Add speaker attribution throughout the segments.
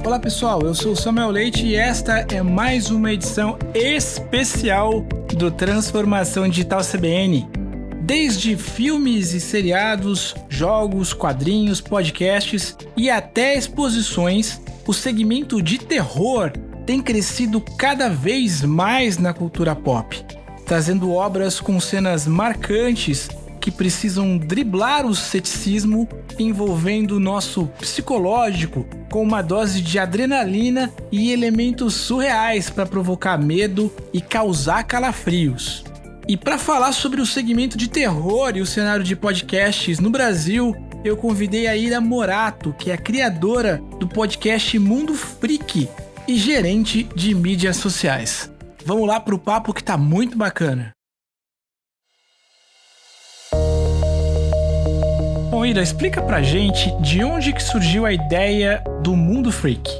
Speaker 1: Olá pessoal, eu sou o Samuel Leite e esta é mais uma edição especial do Transformação Digital CBN. Desde filmes e seriados, jogos, quadrinhos, podcasts e até exposições, o segmento de terror tem crescido cada vez mais na cultura pop, trazendo obras com cenas marcantes que precisam driblar o ceticismo, envolvendo o nosso psicológico com uma dose de adrenalina e elementos surreais para provocar medo e causar calafrios. E para falar sobre o segmento de terror e o cenário de podcasts no Brasil, eu convidei a Ira Morato, que é a criadora do podcast Mundo Freak e gerente de mídias sociais. Vamos lá pro papo que tá muito bacana. Bom, Ira, explica pra gente de onde que surgiu a ideia do Mundo Freak.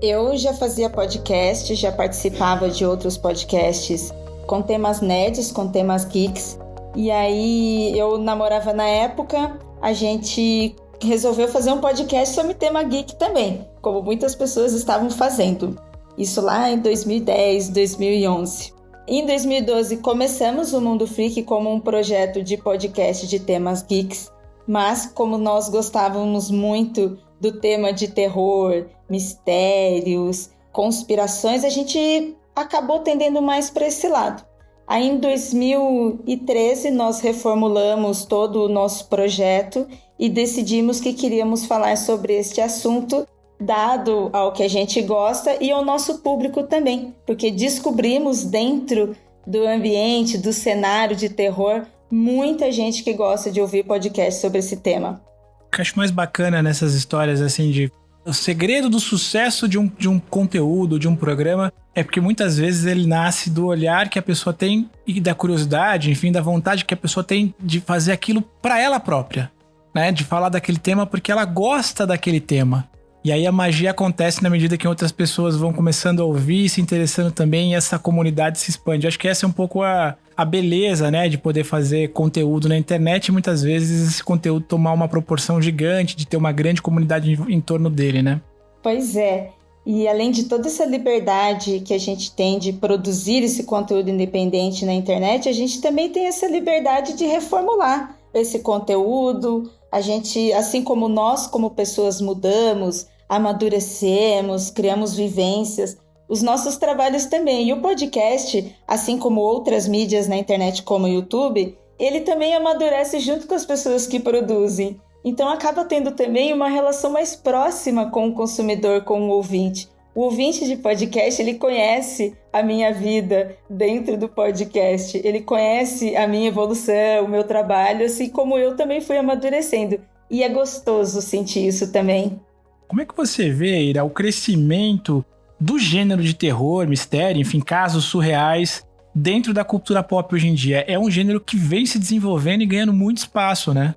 Speaker 2: Eu já fazia podcast, já participava de outros podcasts com temas nerds, com temas geeks. E aí eu namorava na época, a gente resolveu fazer um podcast sobre tema geek também, como muitas pessoas estavam fazendo. Isso lá em 2010, 2011. Em 2012 começamos o Mundo Freak como um projeto de podcast de temas geeks. Mas como nós gostávamos muito do tema de terror, mistérios, conspirações, a gente acabou tendendo mais para esse lado. Aí em 2013 nós reformulamos todo o nosso projeto e decidimos que queríamos falar sobre este assunto, dado ao que a gente gosta e ao nosso público também, porque descobrimos dentro do ambiente, do cenário de terror, muita gente que gosta de ouvir podcast sobre esse tema.
Speaker 1: O que eu acho mais bacana nessas histórias, assim, de... O segredo do sucesso de um conteúdo, de um programa, é porque muitas vezes ele nasce do olhar que a pessoa tem e da curiosidade, enfim, da vontade que a pessoa tem de fazer aquilo para ela própria, né? De falar daquele tema porque ela gosta daquele tema. E aí a magia acontece na medida que outras pessoas vão começando a ouvir, se interessando também, e essa comunidade se expande. Acho que essa é um pouco a beleza, né, de poder fazer conteúdo na internet e muitas vezes esse conteúdo tomar uma proporção gigante, de ter uma grande comunidade em torno dele, né?
Speaker 2: Pois é. E além de toda essa liberdade que a gente tem de produzir esse conteúdo independente na internet, a gente também tem essa liberdade de reformular esse conteúdo. A gente, assim como nós, como pessoas, mudamos, amadurecemos, criamos vivências, os nossos trabalhos também. E o podcast, assim como outras mídias na internet como o YouTube, ele também amadurece junto com as pessoas que produzem. Então acaba tendo também uma relação mais próxima com o consumidor, com o ouvinte. O ouvinte de podcast, ele conhece a minha vida dentro do podcast, ele conhece a minha evolução, o meu trabalho, assim como eu também fui amadurecendo. E é gostoso sentir isso também.
Speaker 1: Como é que você vê, Ira, o crescimento do gênero de terror, mistério, enfim, casos surreais dentro da cultura pop hoje em dia? É um gênero que vem se desenvolvendo e ganhando muito espaço, né?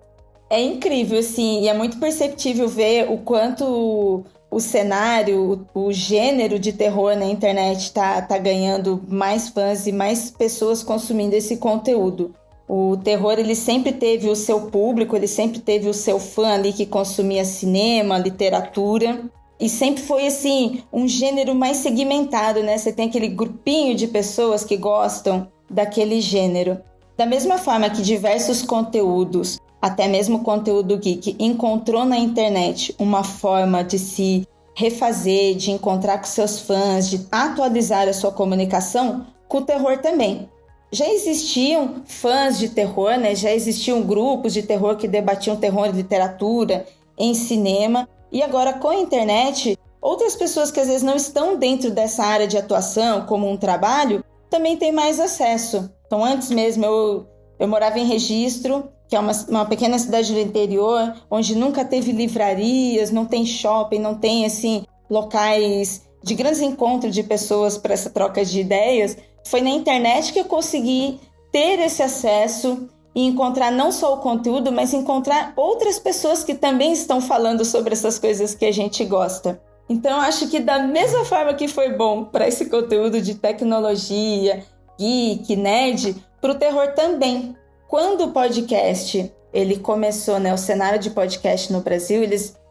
Speaker 2: É incrível, assim, e é muito perceptível ver o quanto o cenário, o gênero de terror na internet tá ganhando mais fãs e mais pessoas consumindo esse conteúdo. O terror, ele sempre teve o seu público, ele sempre teve o seu fã ali que consumia cinema, literatura, e sempre foi, assim, um gênero mais segmentado, né? Você tem aquele grupinho de pessoas que gostam daquele gênero. Da mesma forma que diversos conteúdos, até mesmo conteúdo geek, encontrou na internet uma forma de se refazer, de encontrar com seus fãs, de atualizar a sua comunicação, com o terror também. Já existiam fãs de terror, né? Já existiam grupos de terror que debatiam terror em literatura, em cinema, e agora com a internet, outras pessoas que às vezes não estão dentro dessa área de atuação como um trabalho, também têm mais acesso. Então antes mesmo eu morava em Registro, que é uma pequena cidade do interior, onde nunca teve livrarias, não tem shopping, não tem assim, locais de grandes encontros de pessoas para essa troca de ideias. Foi na internet que eu consegui ter esse acesso e encontrar não só o conteúdo, mas encontrar outras pessoas que também estão falando sobre essas coisas que a gente gosta. Então, eu acho que da mesma forma que foi bom para esse conteúdo de tecnologia, geek, nerd, para o terror também. Quando o podcast ele começou, né, o cenário de podcast no Brasil,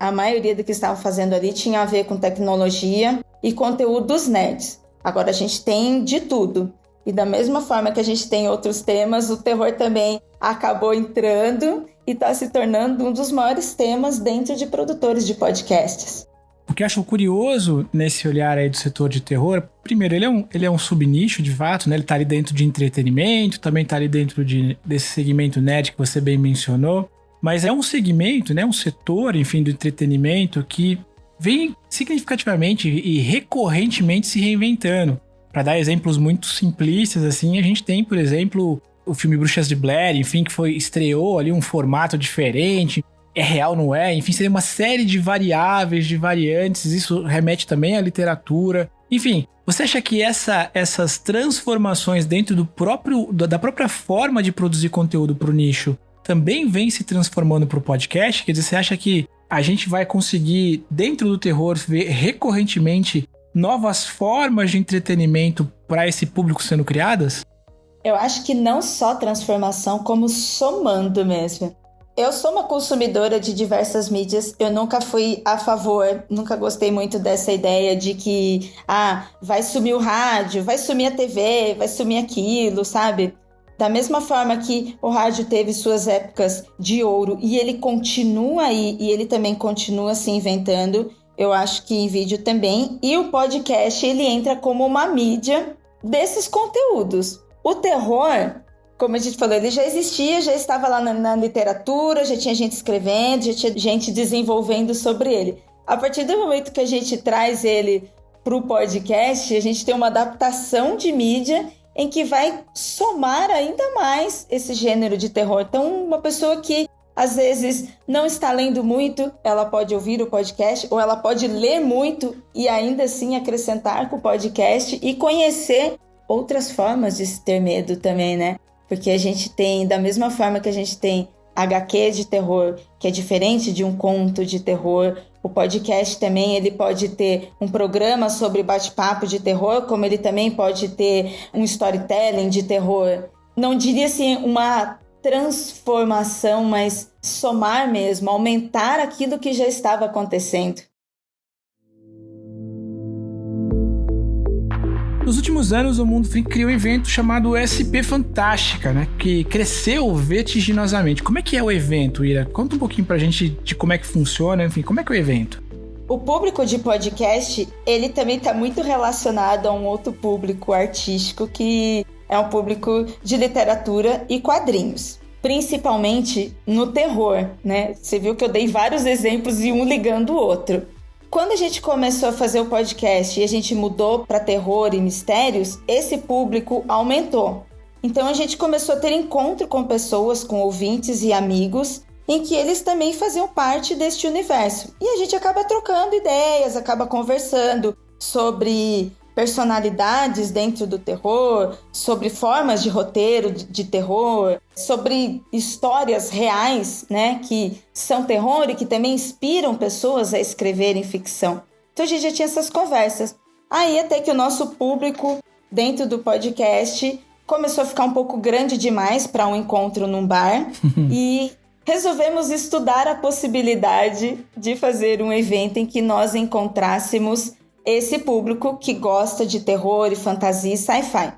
Speaker 2: a maioria do que estavam fazendo ali tinha a ver com tecnologia e conteúdos nerds. Agora a gente tem de tudo. E da mesma forma que a gente tem outros temas, o terror também acabou entrando e está se tornando um dos maiores temas dentro de produtores de podcasts.
Speaker 1: O que eu acho curioso nesse olhar aí do setor de terror, primeiro, ele é um subnicho de fato, né? Ele tá ali dentro de entretenimento, também tá ali dentro desse segmento nerd que você bem mencionou, mas é um segmento, né? Um setor, enfim, do entretenimento que vem significativamente e recorrentemente se reinventando. Para dar exemplos muito simplistas, assim, a gente tem, por exemplo, o filme Bruxas de Blair, enfim, que estreou ali um formato diferente. É real, não é? Enfim, seria uma série de variáveis, de variantes. Isso remete também à literatura. Enfim, você acha que essas transformações dentro da própria forma de produzir conteúdo para o nicho também vem se transformando para o podcast? Quer dizer, você acha que a gente vai conseguir, dentro do terror, ver recorrentemente novas formas de entretenimento para esse público sendo criadas?
Speaker 2: Eu acho que não só transformação, como somando mesmo. Eu sou uma consumidora de diversas mídias, eu nunca fui a favor, nunca gostei muito dessa ideia de que, vai sumir o rádio, vai sumir a TV, vai sumir aquilo, sabe? Da mesma forma que o rádio teve suas épocas de ouro e ele continua aí, e ele também continua se inventando, eu acho que em vídeo também, e o podcast ele entra como uma mídia desses conteúdos. O terror, como a gente falou, ele já existia, já estava lá na literatura, já tinha gente escrevendo, já tinha gente desenvolvendo sobre ele. A partir do momento que a gente traz ele para o podcast, a gente tem uma adaptação de mídia em que vai somar ainda mais esse gênero de terror. Então, uma pessoa que às vezes não está lendo muito, ela pode ouvir o podcast, ou ela pode ler muito e ainda assim acrescentar com o podcast e conhecer outras formas de se ter medo também, né? Porque a gente tem, da mesma forma que a gente tem HQ de terror, que é diferente de um conto de terror, o podcast também ele pode ter um programa sobre bate-papo de terror, como ele também pode ter um storytelling de terror. Não diria assim uma transformação, mas somar mesmo, aumentar aquilo que já estava acontecendo.
Speaker 1: Nos últimos anos, o Mundo Freak criou um evento chamado SP Fantástica, né? Que cresceu vertiginosamente. Como é que é o evento, Ira? Conta um pouquinho pra gente de como é que funciona, enfim, como é que é o evento?
Speaker 2: O público de podcast, ele também está muito relacionado a um outro público artístico que é um público de literatura e quadrinhos. Principalmente no terror, né? Você viu que eu dei vários exemplos e um ligando o outro. Quando a gente começou a fazer o podcast e a gente mudou para terror e mistérios, esse público aumentou. Então a gente começou a ter encontro com pessoas, com ouvintes e amigos, em que eles também faziam parte deste universo. E a gente acaba trocando ideias, acaba conversando sobre personalidades dentro do terror, sobre formas de roteiro de terror, sobre histórias reais, né, que são terror e que também inspiram pessoas a escreverem ficção. Então a gente já tinha essas conversas. Aí até que o nosso público dentro do podcast começou a ficar um pouco grande demais para um encontro num bar e resolvemos estudar a possibilidade de fazer um evento em que nós encontrássemos esse público que gosta de terror e fantasia e sci-fi.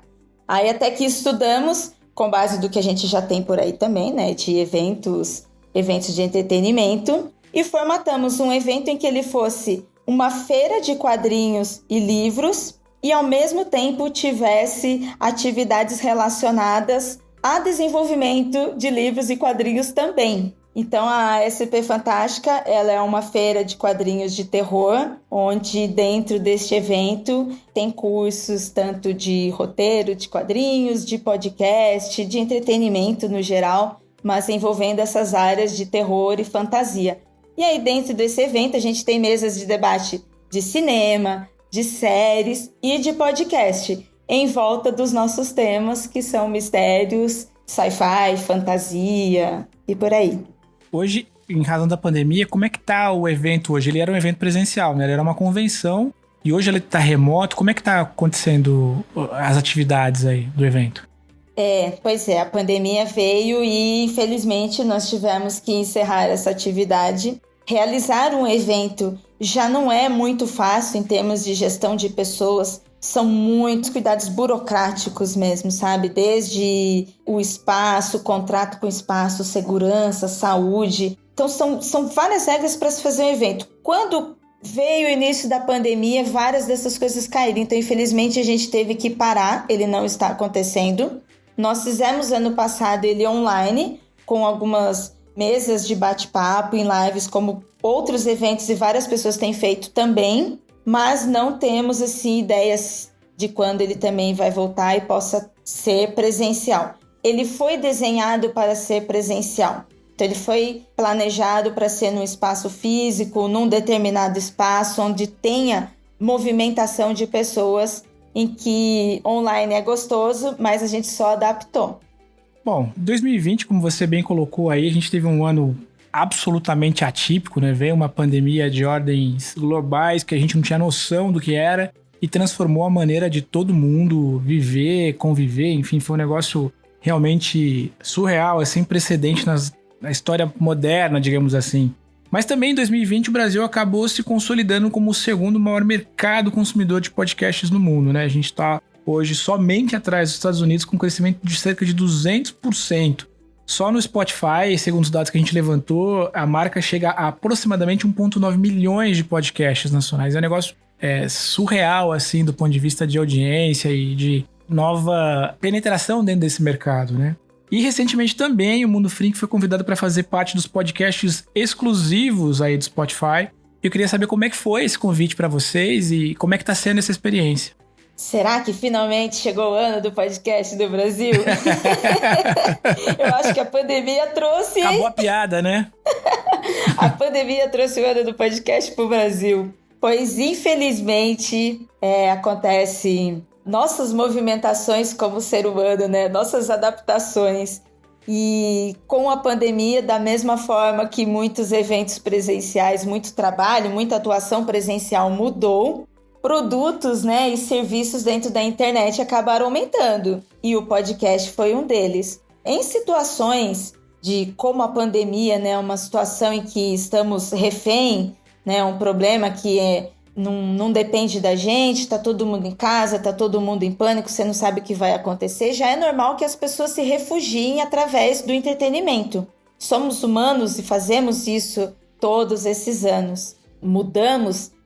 Speaker 2: Aí até que estudamos, com base do que a gente já tem por aí também, né, de eventos de entretenimento, e formatamos um evento em que ele fosse uma feira de quadrinhos e livros e ao mesmo tempo tivesse atividades relacionadas a desenvolvimento de livros e quadrinhos também. Então a SP Fantástica, ela é uma feira de quadrinhos de terror, onde dentro deste evento tem cursos tanto de roteiro de quadrinhos, de podcast, de entretenimento no geral, mas envolvendo essas áreas de terror e fantasia. E aí dentro desse evento a gente tem mesas de debate de cinema, de séries e de podcast, em volta dos nossos temas que são mistérios, sci-fi, fantasia e por aí.
Speaker 1: Hoje, em razão da pandemia, como é que tá o evento hoje? Ele era um evento presencial, né? Ele era uma convenção e hoje ele tá remoto. Como é que tá acontecendo as atividades aí do evento?
Speaker 2: Pois é, a pandemia veio e infelizmente nós tivemos que encerrar essa atividade. Realizar um evento já não é muito fácil em termos de gestão de pessoas, são muitos cuidados burocráticos mesmo, sabe? Desde o espaço, contrato com o espaço, segurança, saúde. Então são várias regras para se fazer um evento. Quando veio o início da pandemia, várias dessas coisas caíram. Então, infelizmente, a gente teve que parar, ele não está acontecendo. Nós fizemos ano passado ele online, com algumas mesas de bate-papo em lives, como outros eventos e várias pessoas têm feito também, mas não temos assim ideias de quando ele também vai voltar e possa ser presencial. Ele foi desenhado para ser presencial. Então, ele foi planejado para ser num espaço físico, num determinado espaço, onde tenha movimentação de pessoas, em que online é gostoso, mas a gente só adaptou.
Speaker 1: Bom, 2020, como você bem colocou aí, a gente teve um ano absolutamente atípico, né? Veio uma pandemia de ordens globais que a gente não tinha noção do que era e transformou a maneira de todo mundo viver, conviver, enfim, foi um negócio realmente surreal, sem precedente na história moderna, digamos assim. Mas também em 2020 o Brasil acabou se consolidando como o segundo maior mercado consumidor de podcasts no mundo, né? A gente está hoje somente atrás dos Estados Unidos com um crescimento de cerca de 200%. Só no Spotify, segundo os dados que a gente levantou, a marca chega a aproximadamente 1,9 milhões de podcasts nacionais. É um negócio surreal, assim, do ponto de vista de audiência e de nova penetração dentro desse mercado, né? E recentemente também o Mundo Freak foi convidado para fazer parte dos podcasts exclusivos aí do Spotify. Eu queria saber como é que foi esse convite para vocês e como é que tá sendo essa experiência.
Speaker 2: Será que finalmente chegou o ano do podcast do Brasil? Eu acho que a pandemia trouxe...
Speaker 1: Acabou a piada, né?
Speaker 2: A pandemia trouxe o ano do podcast pro Brasil. Pois, infelizmente, acontece nossas movimentações como ser humano, né? Nossas adaptações. E com a pandemia, da mesma forma que muitos eventos presenciais, muito trabalho, muita atuação presencial mudou, produtos, né, e serviços dentro da internet acabaram aumentando, e o podcast foi um deles. Em situações de como a pandemia, né, uma situação em que estamos refém, né, um problema que não depende da gente, está todo mundo em casa, está todo mundo em pânico, você não sabe o que vai acontecer, já é normal que as pessoas se refugiem através do entretenimento. Somos humanos e fazemos isso todos esses anos.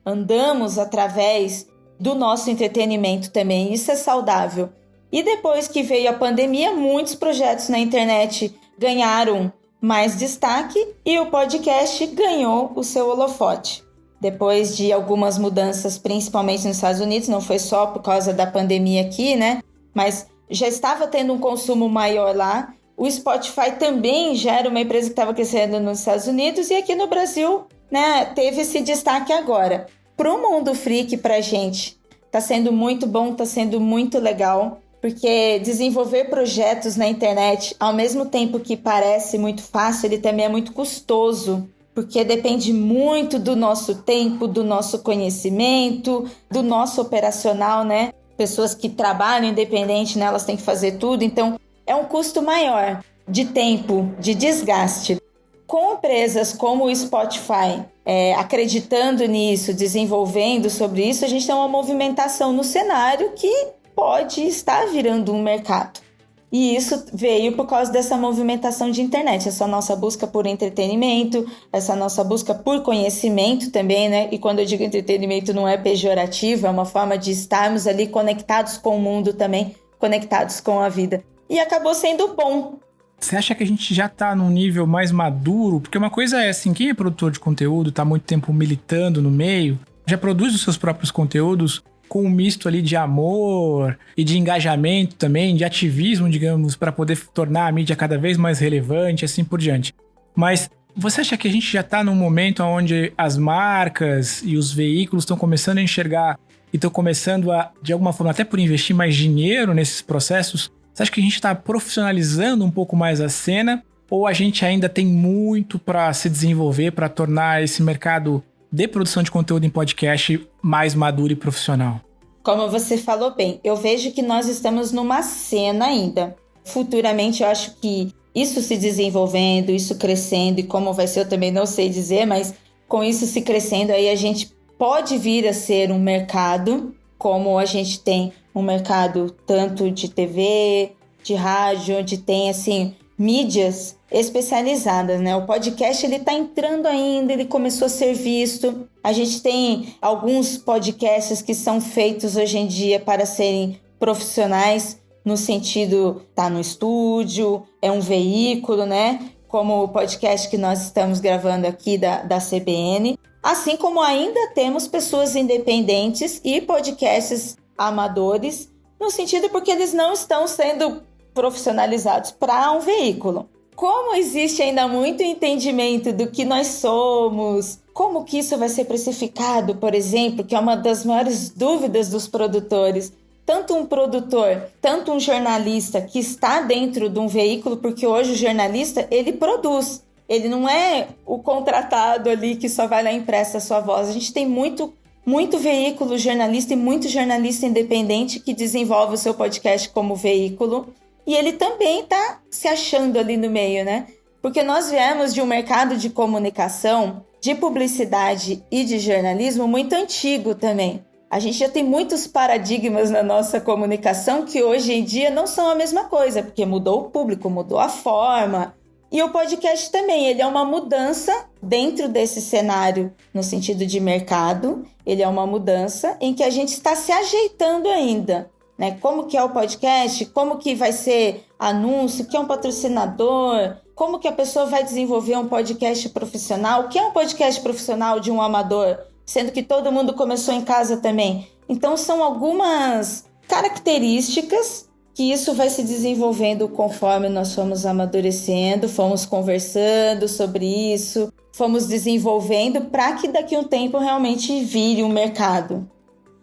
Speaker 2: Andamos através do nosso entretenimento também, isso é saudável. E depois que veio a pandemia, muitos projetos na internet ganharam mais destaque e o podcast ganhou o seu holofote. Depois de algumas mudanças, principalmente nos Estados Unidos, não foi só por causa da pandemia aqui, né? Mas já estava tendo um consumo maior lá. O Spotify também já era uma empresa que estava crescendo nos Estados Unidos e aqui no Brasil, né, teve esse destaque agora. Para o Mundo Freak, para a gente, está sendo muito bom, está sendo muito legal, porque desenvolver projetos na internet, ao mesmo tempo que parece muito fácil, ele também é muito custoso, porque depende muito do nosso tempo, do nosso conhecimento, do nosso operacional, né? Pessoas que trabalham independente, né, elas têm que fazer tudo, então é um custo maior de tempo, de desgaste. Com empresas como o Spotify acreditando nisso, desenvolvendo sobre isso, a gente tem uma movimentação no cenário que pode estar virando um mercado. E isso veio por causa dessa movimentação de internet, essa nossa busca por entretenimento, essa nossa busca por conhecimento também, né? E quando eu digo entretenimento não é pejorativo, é uma forma de estarmos ali conectados com o mundo também, conectados com a vida. E acabou sendo bom.
Speaker 1: Você acha que a gente já tá num nível mais maduro? Porque uma coisa é assim, quem é produtor de conteúdo, tá há muito tempo militando no meio, já produz os seus próprios conteúdos com um misto ali de amor e de engajamento também, de ativismo, digamos, para poder tornar a mídia cada vez mais relevante, assim por diante. Mas você acha que a gente já tá num momento onde as marcas e os veículos estão começando a enxergar e estão começando a, de alguma forma, até por investir mais dinheiro nesses processos? Você acha que a gente está profissionalizando um pouco mais a cena ou a gente ainda tem muito para se desenvolver para tornar esse mercado de produção de conteúdo em podcast mais maduro e profissional?
Speaker 2: Como você falou bem, eu vejo que nós estamos numa cena ainda. futuramente eu acho que isso se desenvolvendo, isso crescendo, e como vai ser eu também não sei dizer, mas com isso se crescendo, aí a gente pode vir a ser um mercado, como a gente tem um mercado tanto de TV, de rádio, onde tem, assim, mídias especializadas, né? O podcast, ele tá entrando ainda, ele começou a ser visto. A gente tem alguns podcasts que são feitos hoje em dia para serem profissionais, no sentido, tá no estúdio, é um veículo, né? Como o podcast que nós estamos gravando aqui da CBN. Assim como ainda temos pessoas independentes e podcasts amadores, no sentido porque eles não estão sendo profissionalizados para um veículo. Como existe ainda muito entendimento do que nós somos, como que isso vai ser precificado, por exemplo, que é uma das maiores dúvidas dos produtores. Tanto um produtor, tanto um jornalista que está dentro de um veículo, porque hoje o jornalista, ele produz. Ele não é o contratado ali que só vai lá e empresta a sua voz. A gente tem muito veículo jornalista e muito jornalista independente que desenvolve o seu podcast como veículo. E ele também está se achando ali no meio, né? Porque nós viemos de um mercado de comunicação, de publicidade e de jornalismo muito antigo também. A gente já tem muitos paradigmas na nossa comunicação que hoje em dia não são a mesma coisa, porque mudou o público, mudou a forma. E o podcast também, ele é uma mudança dentro desse cenário, no sentido de mercado. Ele é uma mudança em que a gente está se ajeitando ainda, né? Como que é o podcast, como que vai ser anúncio, o que é um patrocinador, como que a pessoa vai desenvolver um podcast profissional, o que é um podcast profissional de um amador, sendo que todo mundo começou em casa também. Então são algumas características que isso vai se desenvolvendo conforme nós fomos amadurecendo, fomos conversando sobre isso, fomos desenvolvendo para que daqui a um tempo realmente vire um mercado.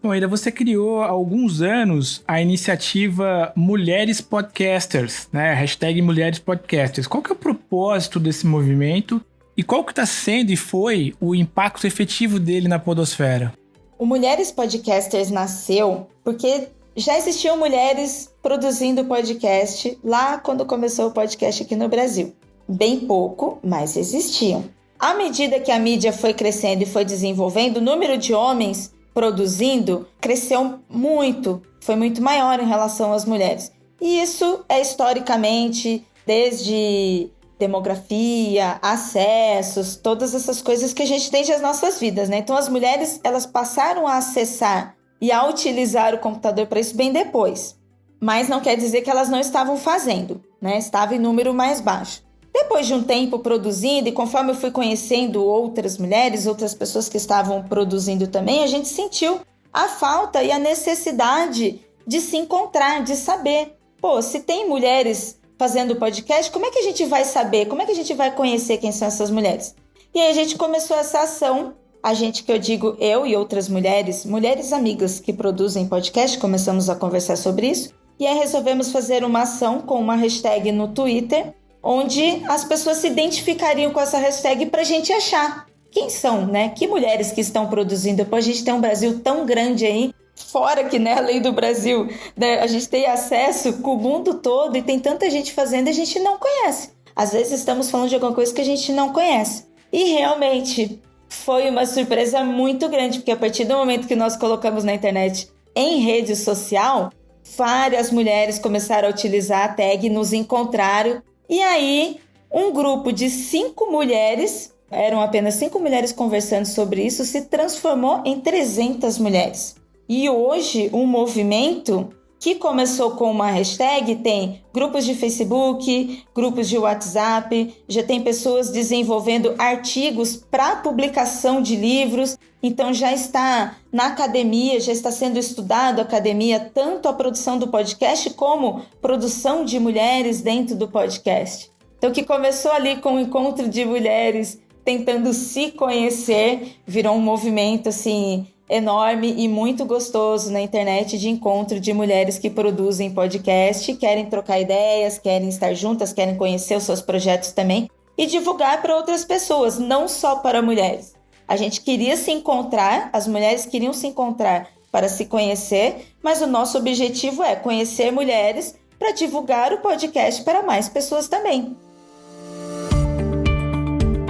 Speaker 1: Bom, Aida, você criou há alguns anos a iniciativa Mulheres Podcasters, né? Hashtag Mulheres Podcasters. Qual que é o propósito desse movimento e qual que está sendo e foi o impacto efetivo dele na podosfera?
Speaker 2: O Mulheres Podcasters nasceu porque já existiam mulheres produzindo podcast lá quando começou o podcast aqui no Brasil. Bem pouco, mas existiam. À medida que a mídia foi crescendo e foi desenvolvendo, o número de homens produzindo cresceu muito, foi muito maior em relação às mulheres. E isso é historicamente, desde demografia, acessos, todas essas coisas que a gente tem nas nossas vidas, né? Então as mulheres, elas passaram a acessar e a utilizar o computador para isso bem depois. Mas não quer dizer que elas não estavam fazendo, né? Estava em número mais baixo. Depois de um tempo produzindo, e conforme eu fui conhecendo outras mulheres, outras pessoas que estavam produzindo também, a gente sentiu a falta e a necessidade de se encontrar, de saber. Pô, se tem mulheres fazendo podcast, como é que a gente vai saber? Como é que a gente vai conhecer quem são essas mulheres? E aí a gente começou essa ação, a gente que eu digo eu e outras mulheres amigas que produzem podcast, começamos a conversar sobre isso, e aí resolvemos fazer uma ação com uma hashtag no Twitter, onde as pessoas se identificariam com essa hashtag para a gente achar quem são, né? Que mulheres que estão produzindo. Depois a gente tem um Brasil tão grande aí, fora que, né, além do Brasil, né, a gente tem acesso com o mundo todo e tem tanta gente fazendo e a gente não conhece. Às vezes estamos falando de alguma coisa que a gente não conhece. E realmente foi uma surpresa muito grande, porque a partir do momento que nós colocamos na internet em rede social, várias mulheres começaram a utilizar a tag, nos encontraram. E aí, um grupo de 5 mulheres, eram apenas 5 mulheres conversando sobre isso, se transformou em 300 mulheres. E hoje, um movimento que começou com uma hashtag, tem grupos de Facebook, grupos de WhatsApp, já tem pessoas desenvolvendo artigos para publicação de livros, então já está na academia, já está sendo estudado a academia, tanto a produção do podcast como produção de mulheres dentro do podcast. Então, que começou ali com o encontro de mulheres tentando se conhecer, virou um movimento assim enorme e muito gostoso na internet de encontro de mulheres que produzem podcast, querem trocar ideias, querem estar juntas, querem conhecer os seus projetos também e divulgar para outras pessoas, não só para mulheres. A gente queria se encontrar, as mulheres queriam se encontrar para se conhecer, mas o nosso objetivo é conhecer mulheres para divulgar o podcast para mais pessoas também.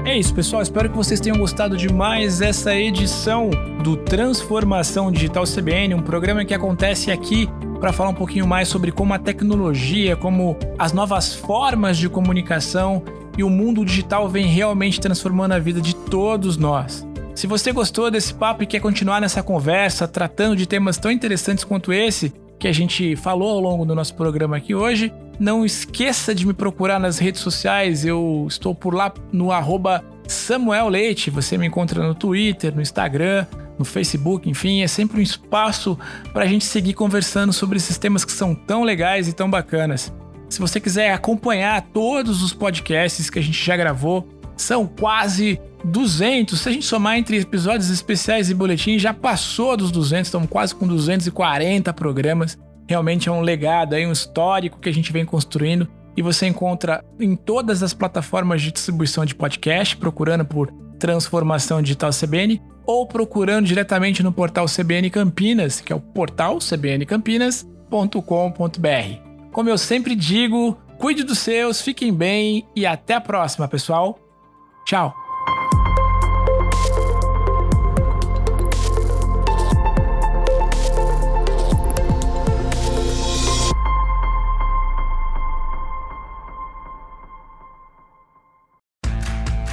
Speaker 1: É isso, pessoal. Espero que vocês tenham gostado de mais essa edição do Transformação Digital CBN, um programa que acontece aqui para falar um pouquinho mais sobre como a tecnologia, como as novas formas de comunicação e o mundo digital vem realmente transformando a vida de todos nós. Se você gostou desse papo e quer continuar nessa conversa, tratando de temas tão interessantes quanto esse que a gente falou ao longo do nosso programa aqui hoje, não esqueça de me procurar nas redes sociais. Eu estou por lá no @SamuelLeite. Você me encontra no Twitter, no Instagram, no Facebook, enfim, é sempre um espaço para a gente seguir conversando sobre esses temas que são tão legais e tão bacanas. Se você quiser acompanhar todos os podcasts que a gente já gravou, são quase 200, se a gente somar entre episódios especiais e boletins, já passou dos 200, estamos quase com 240 programas. Realmente é um legado, um histórico que a gente vem construindo e você encontra em todas as plataformas de distribuição de podcast, procurando por Transformação Digital CBN ou procurando diretamente no portal CBN Campinas, que é o portal cbncampinas.com.br. Como eu sempre digo, cuide dos seus, fiquem bem e até a próxima, pessoal. Tchau!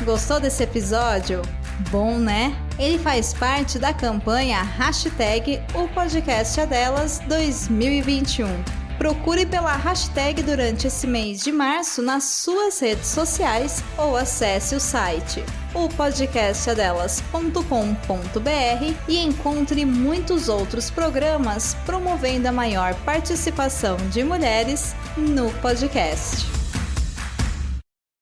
Speaker 3: Gostou desse episódio? Bom, né? Ele faz parte da campanha #O Podcast é Delas 2021. Procure pela hashtag durante esse mês de março nas suas redes sociais ou acesse o site opodcastadelas.com.br e encontre muitos outros programas promovendo a maior participação de mulheres no podcast.